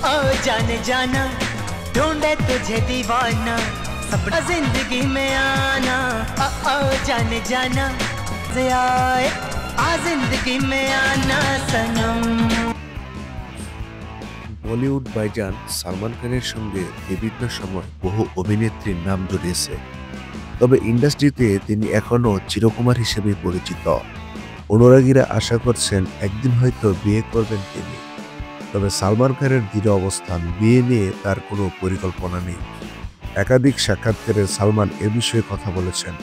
ओ जाने जाना ढूंढे तुझे दीवाना सपना जिंदगी में आना ओ जाने जाना आए आ जिंदगी में आना सनम। বলিউড ভাইজান সালমান খানের সঙ্গে বিভিন্ন সময় বহু অভিনেত্রীর নাম জড়িয়েছে, তবে ইন্ডাস্ট্রিতে তিনি এখনো চিরকুমার হিসেবে পরিচিত। অনুরাগীরা আশা করছেন একদিন হয়তো বিয়ে করবেন তিনি, তবে সালমান খানের দৃঢ় অবস্থান, বিয়ে নিয়ে তার কোনো পরিকল্পনা নেই। একাধিক সাক্ষাৎকারে সালমান এ বিষয়ে কথা বলেছেন,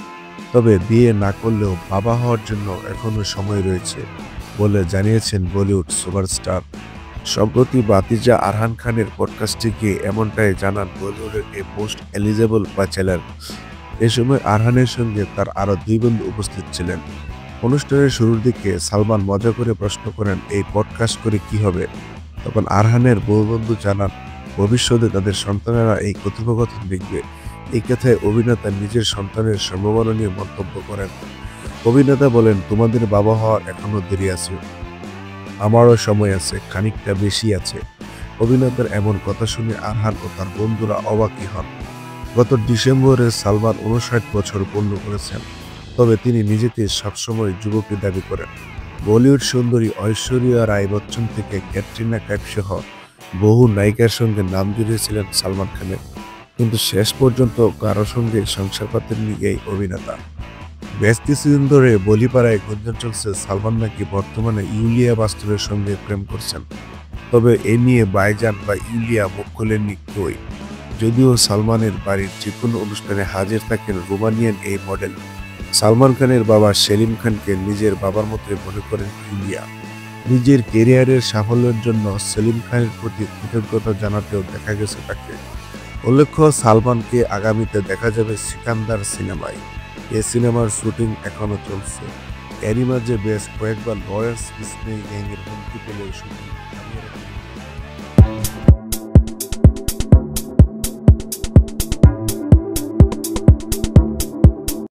তবে বিয়ে না করলেও বাবা হওয়ার জন্য এখনো সময় রয়েছে বলে জানিয়েছেন বলিউড সুপারস্টার। সম্প্রতি ভাতিজা আরহান খানের পডকাস্টে গিয়ে এমনটাই জানান বলিউডের এই পোস্ট এলিজেবল ব্যাচেলর। এ সময় আরহানের সঙ্গে তার আরও দুই বন্ধু উপস্থিত ছিলেন। অনুষ্ঠানের শুরুর দিকে সালমান মজা করে প্রশ্ন করেন, এই পডকাস্ট করে কি হবে? তখন আরহানের বন্ধু জানান, ভবিষ্যতে তাদের সন্তানেরা এই কথোপকথন দেখবে। এই কথায় অভিনেতা নিজের সন্তানের সম্ভাবনা নিয়ে মন্তব্য করেন। অভিনেতা বলেন, তোমাদের বাবা হওয়ার এখনো দেরি আছে, আমারও সময় আছে, খানিকটা বেশি আছে। অভিনেতার এমন কথা শুনে আরহান ও তার বন্ধুরা অবাকই হন। গত ডিসেম্বরে সালমান 59 বছর পূর্ণ করেছেন, তবে তিনি নিজেকে সবসময় যুবকই দাবি করেন। বলিউড সুন্দরী ঐশ্বরিয়া রায় বচ্চন থেকে ক্যাটরিনা কাইফ সহ বহু নায়িকার সঙ্গে নাম জড়িয়েছিলেন সালমান খানের, কিন্তু শেষ পর্যন্ত কারো সঙ্গে সংসার পাতেননি এই অভিনেতা। বেশ কিছুদিন ধরে বলিপাড়ায় গুঞ্জন চলছে সালমান নাকি বর্তমানে ইউলিয়া বাস্তবের সঙ্গে প্রেম করছেন, তবে এ নিয়ে ভাইজান বা ইউলিয়া মুখ খোলেননি কেউই। যদিও সালমানের বাড়ির যে কোনো অনুষ্ঠানে হাজির থাকেন রোমানিয়ান এই মডেল। সালমান খানের বাবা সেলিম খানকে নিজের বাবার মতোই মনে করেন ইউলিয়া। নিজের ক্যারিয়ারের সাফল্যের জন্য সেলিম খানের প্রতি কৃতজ্ঞতা জানাতেও দেখা গেছে তাকে। উল্লেখ্য, সালমানকে আগামীতে দেখা যাবে সিকান্দার সিনেমায়। এই সিনেমার শুটিং এখনো চলছে। এরই মাঝে বেশ কয়েকবার লরেন্স ডিসনি গ্যাংয়ের হুমকি পেলেও শুটিং